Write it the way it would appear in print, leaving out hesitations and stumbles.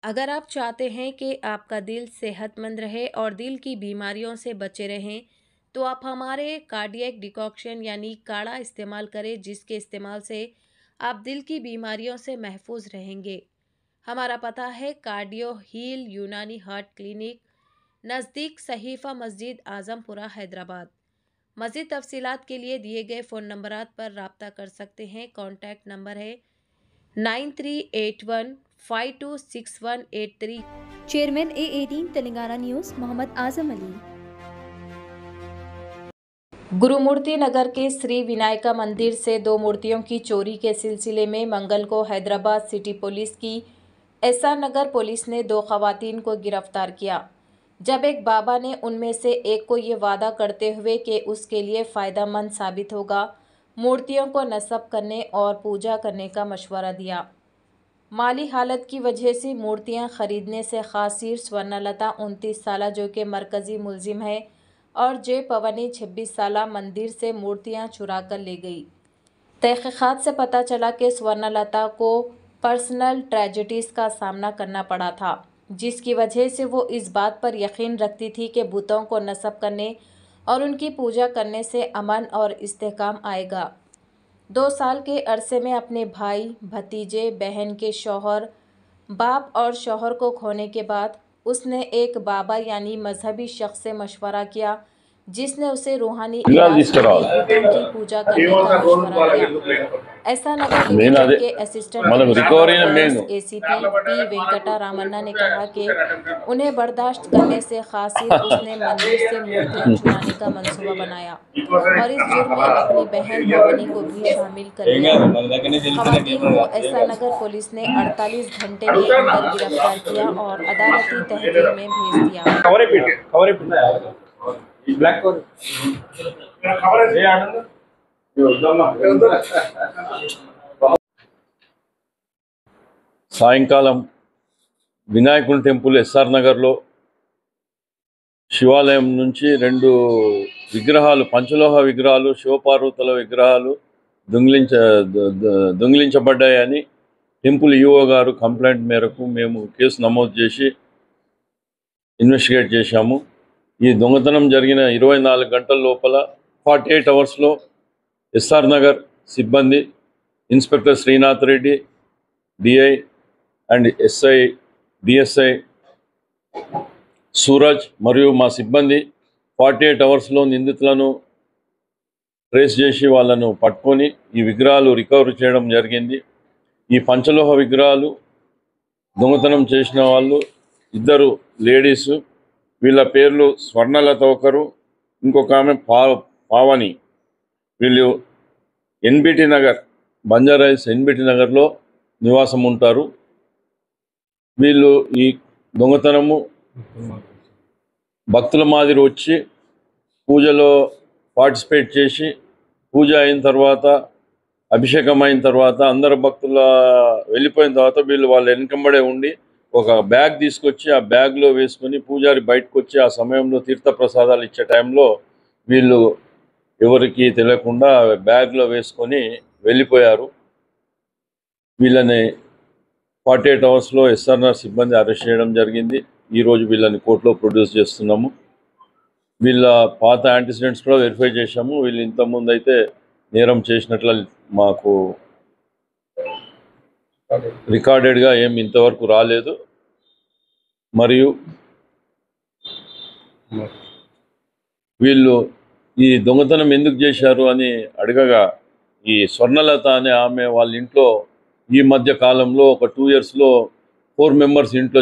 अगर आप चाहते हैं कि आपका दिल सेहतमंद रहे और दिल की बीमारियों से बचे रहें, तो आप हमारे कार्डियक डिकॉक्शन यानी काढ़ा इस्तेमाल करें, जिसके इस्तेमाल से आप दिल की बीमारियों से महफूज रहेंगे। हमारा पता है कार्डियो हील यूनानी हार्ट क्लिनिक, नज़दीक सहीफ़ा मस्जिद आज़मपुरा हैदराबाद। मज़ीद तफसीलात के लिए दिए गए फ़ोन नंबरात पर रब्ता कर सकते हैं। कॉन्टैक्ट नंबर है 9381526183। Chairman A18 Telangana news Mohammed Azam Ali. Gurumurthy Nagar के श्री विनायका मंदिर से 2 मूर्तियों की चोरी के सिलसिले में मंगल को हैदराबाद सिटी पुलिस की एसआर नगर पुलिस ने 2 खवातीन को गिरफ्तार किया। जब एक बाबा ने उनमें से एक को ये वादा करते हुए कि उसके लिए फ़ायदेमंद साबित होगा, मूर्तियों को नस्ब करने और पूजा करने का मशवरा दिया। माली हालत की वजह से मूर्तियां खरीदने से खासिर स्वर्णलता 29 साल जो कि मरकज़ी मुलजिम है और जे पवनी 26 साल मंदिर से मूर्तियां चुरा कर ले गई। तहक़ीक़ात से पता चला कि स्वर्णलता को पर्सनल ट्रेजेडीज़ का सामना करना पड़ा था, जिसकी वजह से वो इस बात पर यकीन रखती थी कि बुतों को नस्ब करने और उनकी पूजा करने से अमन और इस्तेहकाम आएगा। 2 साल के अरसे में अपने भाई, भतीजे, बहन के शौहर, बाप और शौहर को खोने के बाद उसने एक बाबा यानी मजहबी शख्स से मशवरा किया, जिसने उसे रूहानी इलाज के लिए बुतों की पूजा करने का मशवरा दिया। ऐसा नगर डिवीजन के assistant commissioner ACP P Venkata Ramanna ने कहा कि उन्हें बर्दाश्त करने से खासिर उसने मंदिर से मूर्तियां चुराने का मंसूबा बनाया और इस जुर्म में अपनी बहन भवनी को भी शामिल कर लिया। खवातीन को ऐसा नगर पुलिस ने 48 घंटे के अंदर गिरफ्तार किया और अदालती तहकीम में भेज दिया। సాయంకాలం వినాయకుని టెంపుల్ ఎస్ఆర్ నగర్లో శివాలయం నుంచి 2 విగ్రహాలు, పంచలోహ విగ్రహాలు, శివపార్వతుల విగ్రహాలు దొంగిలించబడ్డాయని టెంపుల్ ఈఓ గారు కంప్లైంట్ మేరకు మేము కేసు నమోదు చేసి ఇన్వెస్టిగేట్ చేశాము. ఈ దొంగతనం జరిగిన 24 గంటల లోపల 48 అవర్స్లో ఎస్ఆర్ నగర్ సిబ్బంది inspector Srinath Reddy, DI and SI DSI Suraj మరియు మా సిబ్బంది 48 అవర్స్లో నిందితులను ట్రేస్ చేసి వాళ్ళను పట్టుకొని ఈ విగ్రహాలు రికవర్ చేయడం జరిగింది. ఈ పంచలోహ విగ్రహాలు దొంగతనం చేసిన వాళ్ళు 2 లేడీసు. వీళ్ళ పేర్లు స్వర్ణలత ఒకరు, ఇంకొక ఆమె పావని. వీళ్ళు ఎన్బిటి నగర్, బంజారాహిల్స్ ఎన్బిటి నగర్లో నివాసం ఉంటారు. వీళ్ళు ఈ దొంగతనము భక్తుల మాదిరి వచ్చి పూజలో పార్టిసిపేట్ చేసి, పూజ అయిన తర్వాత, అభిషేకం అయిన తర్వాత, అందరు భక్తుల వెళ్ళిపోయిన తర్వాత వీళ్ళు వాళ్ళ వెనకంబడే ఉండి ఒక బ్యాగ్ తీసుకొచ్చి ఆ బ్యాగ్లో వేసుకొని పూజారి బయటకు వచ్చి ఆ సమయంలో తీర్థప్రసాదాలు ఇచ్చే టైంలో వీళ్ళు ఎవరికి తెలియకుండా బ్యాగ్లో వేసుకొని వెళ్ళిపోయారు. వీళ్ళని 48 అవర్స్లో ఎస్ఆర్ఆర్ సిబ్బంది అరెస్ట్ చేయడం జరిగింది. ఈరోజు వీళ్ళని కోర్టులో ప్రొడ్యూస్ చేస్తున్నాము. వీళ్ళ పాత యాంటిసిడెంట్స్ కూడా వెరిఫై చేశాము. వీళ్ళు ఇంతకుముందు అయితే నేరం చేసినట్లు మాకు రికార్డెడ్గా ఏం ఇంతవరకు రాలేదు. మరియు వీళ్ళు ఈ దొంగతనం ఎందుకు చేశారు అని అడగగా, ఈ స్వర్ణలత అనే ఆమె వాళ్ళ ఇంట్లో ఈ మధ్య కాలంలో ఒక 2 ఇయర్స్లో 4 మెంబర్స్ ఇంట్లో